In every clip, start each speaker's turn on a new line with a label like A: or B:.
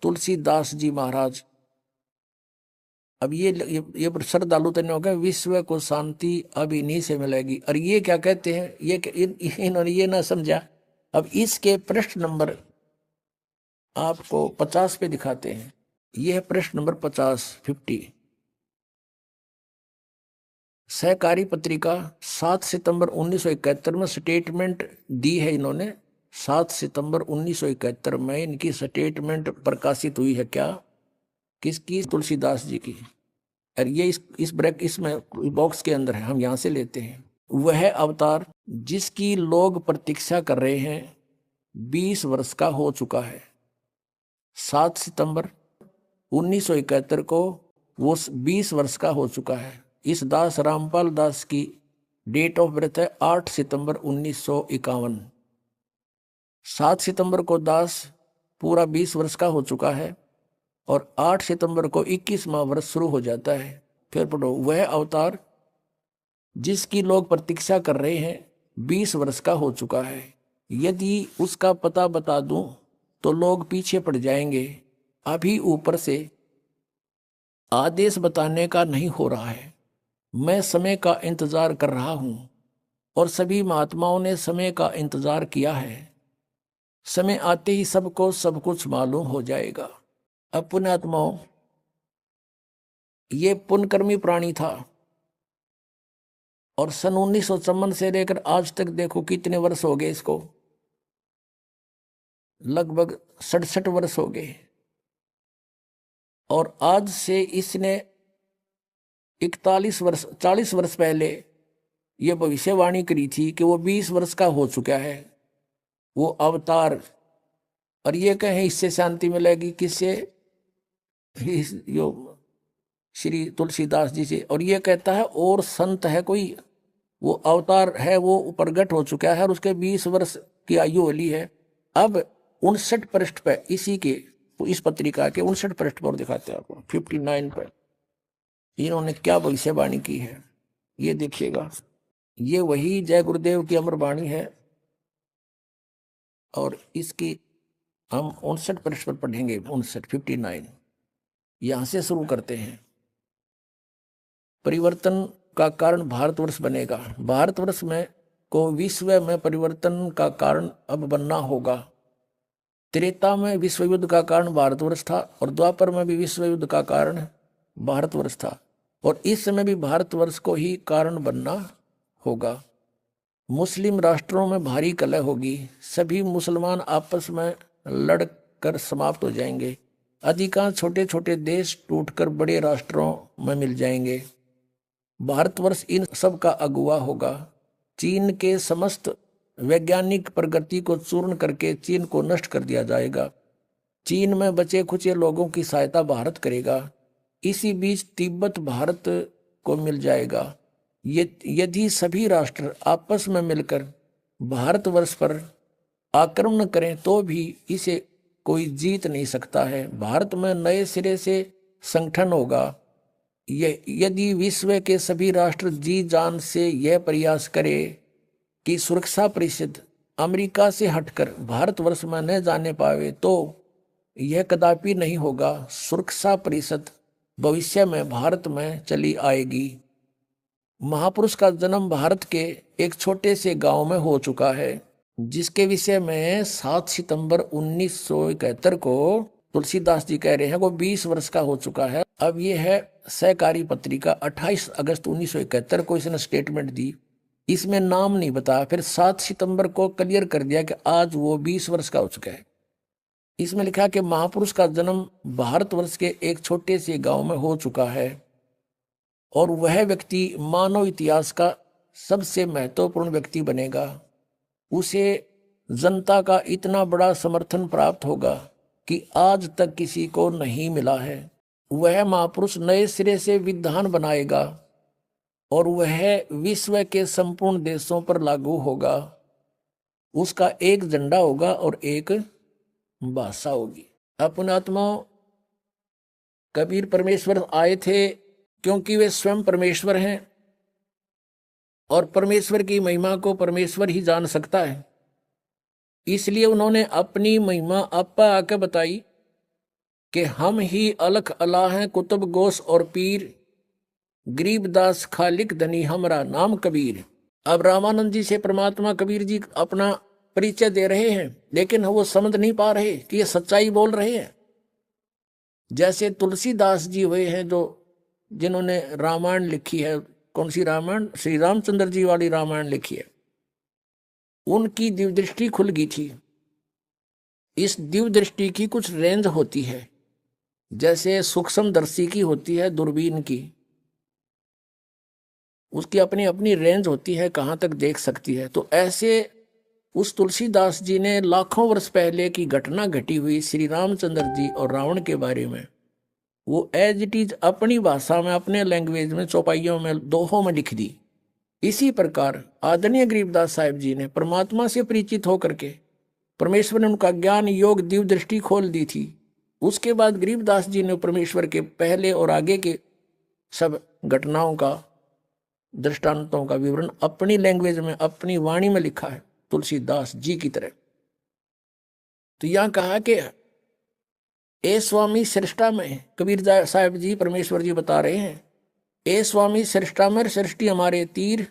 A: तुलसीदास जी महाराज। अब ये श्रद्धालु तो नहीं होगा, विश्व को शांति अब इन्हीं से मिलेगी। और ये क्या कहते हैं, इन्होंने ये ना समझा। अब इसके पृष्ठ नंबर आपको 50 पे दिखाते हैं। यह है पृष्ठ नंबर 50। सहकारी पत्रिका 7 सितंबर 1971 में स्टेटमेंट दी है इन्होंने। 7 सितंबर 1971 में इनकी स्टेटमेंट प्रकाशित हुई है। क्या, किसकी? तुलसीदास जी की। और ये इस ब्रैक इसमें बॉक्स के अंदर है, हम यहां से लेते हैं। वह अवतार जिसकी लोग प्रतीक्षा कर रहे हैं 20 वर्ष का हो चुका है। 7 सितंबर 1971 को वो 20 वर्ष का हो चुका है। इस दास रामपाल दास की डेट ऑफ बर्थ है 8 सितंबर 1951। 7 सितंबर को दास पूरा 20 वर्ष का हो चुका है और 8 सितंबर को 21वां वर्ष शुरू हो जाता है। फिर पढ़ो, वह अवतार जिसकी लोग प्रतीक्षा कर रहे हैं 20 वर्ष का हो चुका है। यदि उसका पता बता दूं तो लोग पीछे पड़ जाएंगे। अभी ऊपर से आदेश बताने का नहीं हो रहा है। मैं समय का इंतजार कर रहा हूं और सभी महात्माओं ने समय का इंतजार किया है। समय आते ही सबको सब कुछ मालूम हो जाएगा। अब पुण्यात्माओं, ये पुण्यकर्मी प्राणी था और सन 1954 से लेकर आज तक देखो कितने वर्ष हो गए इसको, लगभग 67 वर्ष हो गए। और आज से इसने 40 वर्ष पहले ये भविष्यवाणी करी थी कि वो 20 वर्ष का हो चुका है वो अवतार। और ये कहें इससे शांति मिलेगी, किससे? यो श्री तुलसीदास जी से। और ये कहता है और संत है कोई, वो अवतार है, वो प्रगट हो चुका है और उसके 20 वर्ष की आयु होली है। अब 59 पृष्ठ पे इसी के, इस पत्रिका के 59 पृष्ठ पर दिखाते हैं आपको, 59 पर इन्होंने क्या भविष्यवाणी की है ये देखिएगा। ये वही जय गुरुदेव की अमर वाणी है और इसकी हम 59 पृष्ठ पर पढ़ेंगे। 59 यहां से शुरू करते हैं। परिवर्तन का कारण भारतवर्ष बनेगा। भारतवर्ष में को विश्व में परिवर्तन का कारण अब बनना होगा। त्रेता में विश्व युद्ध का कारण भारतवर्ष था और द्वापर में भी विश्व युद्ध का कारण भारतवर्ष था और इस समय भी भारतवर्ष को ही कारण बनना होगा। मुस्लिम राष्ट्रों में भारी कलह होगी। सभी मुसलमान आपस में लड़कर समाप्त हो जाएंगे। अधिकांश छोटे छोटे देश टूटकर बड़े राष्ट्रों में मिल जाएंगे। भारतवर्ष इन सब का अगुवा होगा। चीन के समस्त वैज्ञानिक प्रगति को चूर्ण करके चीन को नष्ट कर दिया जाएगा। चीन में बचे खुचे लोगों की सहायता भारत करेगा। इसी बीच तिब्बत भारत को मिल जाएगा। यदि सभी राष्ट्र आपस में मिलकर भारतवर्ष पर आक्रमण करें तो भी इसे कोई जीत नहीं सकता है। भारत में नए सिरे से संगठन होगा। यदि विश्व के सभी राष्ट्र जी जान से यह प्रयास करे कि सुरक्षा परिषद अमेरिका से हटकर भारतवर्ष में न जाने पावे तो यह कदापि नहीं होगा। सुरक्षा परिषद भविष्य में भारत में चली आएगी। महापुरुष का जन्म भारत के एक छोटे से गांव में हो चुका है जिसके विषय में 7 सितंबर 1971 को तुलसीदास जी कह रहे हैं वो 20 वर्ष का हो चुका है। अब ये है सहकारी पत्रिका 28 अगस्त 1971 को इसने स्टेटमेंट दी। इसमें नाम नहीं बताया। फिर 7 सितंबर को क्लियर कर दिया कि आज वो 20 वर्ष का हो चुका है। इसमें लिखा कि महापुरुष का जन्म भारतवर्ष के एक छोटे से गांव में हो चुका है और वह व्यक्ति मानव इतिहास का सबसे महत्वपूर्ण व्यक्ति बनेगा। उसे जनता का इतना बड़ा समर्थन प्राप्त होगा कि आज तक किसी को नहीं मिला है। वह महापुरुष नए सिरे से विधान बनाएगा और वह विश्व के संपूर्ण देशों पर लागू होगा। उसका एक झंडा होगा और एक भाषा होगी। पुण्यात्माओं, कबीर परमेश्वर आए थे क्योंकि वे स्वयं परमेश्वर हैं और परमेश्वर की महिमा को परमेश्वर ही जान सकता है। इसलिए उन्होंने अपनी महिमा आपा आके बताई कि हम ही अलख अला हैं कुतुब गोस और पीर, गरीबदास खालिक धनी हमरा नाम कबीर। अब रामानंद जी से परमात्मा कबीर जी अपना परिचय दे रहे हैं, लेकिन वो समझ नहीं पा रहे कि ये सच्चाई बोल रहे हैं। जैसे तुलसीदास जी हुए हैं जो जिन्होंने रामायण लिखी है, कौन सी रामायण, श्री रामचंद्र जी वाली रामायण लिखी है, उनकी दिव्य दृष्टि खुल गई थी। इस दिव्य दृष्टि की कुछ रेंज होती है, जैसे सूक्ष्मदर्शी की होती है दूरबीन की, उसकी अपनी अपनी रेंज होती है, कहाँ तक देख सकती है। तो ऐसे उस तुलसीदास जी ने लाखों वर्ष पहले की घटना घटी हुई श्री रामचंद्र जी और रावण के बारे में, वो एज इट इज अपनी भाषा में, अपने लैंग्वेज में, चौपाइयों में, दोहों में लिख दी। इसी प्रकार आदरणीय गरीबदास साहिब जी ने परमात्मा से परिचित होकर के, परमेश्वर ने उनका ज्ञान योग दिव्य दृष्टि खोल दी थी। उसके बाद गरीबदास जी ने परमेश्वर के पहले और आगे के सब घटनाओं का, दृष्टांतों का विवरण अपनी लैंग्वेज में, अपनी वाणी में लिखा है, तुलसीदास जी की तरह। तो यहां कहा कि ए स्वामी सृष्टा में, कबीर साहब जी परमेश्वर जी बता रहे हैं, ए स्वामी सृष्टा में सृष्टि हमारे तीर,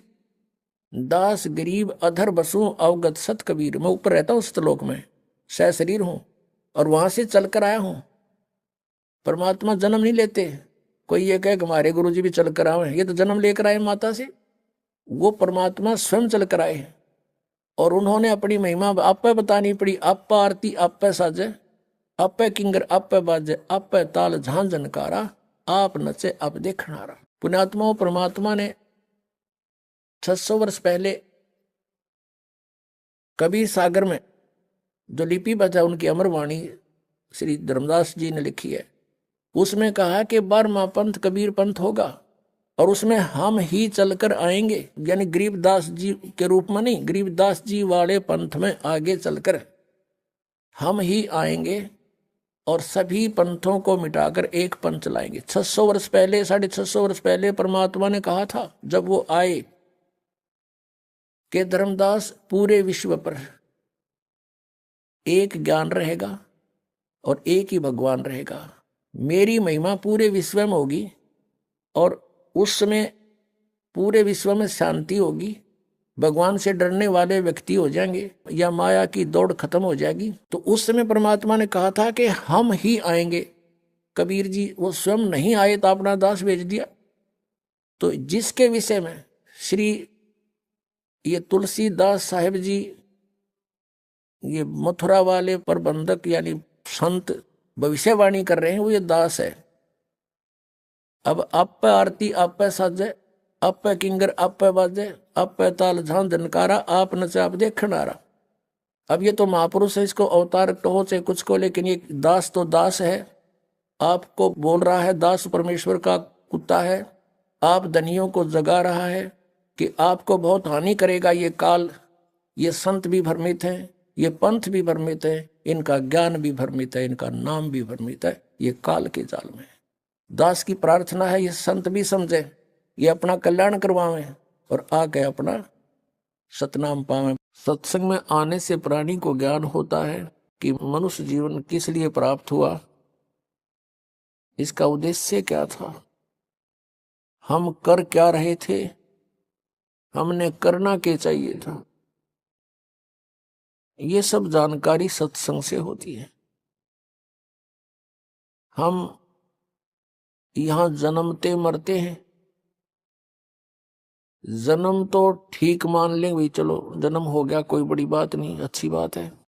A: दास गरीब अधर बसू अवगत सत कबीर। मैं ऊपर रहता हूं उस श्लोक में, सह शरीर हूं और वहां से चलकर आया हूं। परमात्मा जन्म नहीं लेते। कोई ये कहे कि हमारे गुरु जी भी चलकर आए, ये तो जन्म लेकर आए माता से। वो परमात्मा स्वयं चलकर आए हैं और उन्होंने अपनी महिमा आप पे बतानी पड़ी। आप पे आरती आप पे साजे, आप पे किंगर आप पे बाजे, आप पे ताल झांझ जनकारा, आप नचे आप देखनारा। पुण्यात्माओं, परमात्मा ने 600 वर्ष पहले कबीर सागर में जो लिपि बचा, उनकी अमरवाणी श्री धर्मदास जी ने लिखी है, उसमें कहा कि 12वां पंथ कबीर पंथ होगा और उसमें हम ही चलकर आएंगे, यानी गरीबदास जी के रूप में नहीं, गरीबदास जी वाले पंथ में आगे चलकर हम ही आएंगे और सभी पंथों को मिटाकर एक पंथ चलाएंगे। 600 वर्ष पहले, 650 वर्ष पहले परमात्मा ने कहा था जब वो आए कि धर्मदास पूरे विश्व पर एक ज्ञान रहेगा और एक ही भगवान रहेगा, मेरी महिमा पूरे विश्व में होगी और उस समय पूरे विश्व में शांति होगी, भगवान से डरने वाले व्यक्ति हो जाएंगे या माया की दौड़ खत्म हो जाएगी। तो उस समय परमात्मा ने कहा था कि हम ही आएंगे। कबीर जी वो स्वयं नहीं आए तो अपना दास भेज दिया। तो जिसके विषय में श्री ये तुलसीदास साहिब जी, ये मथुरा वाले प्रबंधक यानी संत भविष्यवाणी कर रहे हैं, वो ये दास है। अब आप पे आरती आप पे साजे, आप पे किंगर आप पे बाजे, आप पे ताल झांझ जनकारा, आप नचे आप देखनारा। अब ये तो महापुरुष है, इसको अवतार कहो चाहे कुछ को, लेकिन ये दास तो दास है। आपको बोल रहा है, दास परमेश्वर का कुत्ता है, आप धनियों को जगा रहा है कि आपको बहुत हानि करेगा ये काल। ये संत भी भ्रमित हैं, ये पंथ भी भ्रमित है, इनका ज्ञान भी भ्रमित है, इनका नाम भी भ्रमित है, ये काल के जाल में। दास की प्रार्थना है ये संत भी समझे, ये अपना कल्याण करवावे और आके अपना सतनाम पावे। सत्संग में आने से प्राणी को ज्ञान होता है कि मनुष्य जीवन किस लिए प्राप्त हुआ, इसका उद्देश्य क्या था, हम कर क्या रहे थे, हमने करना क्या चाहिए था। ये सब जानकारी सत्संग से होती है। हम यहां जन्मते मरते हैं। जन्म तो ठीक मान लें भाई, चलो जन्म हो गया कोई बड़ी बात नहीं, अच्छी बात है।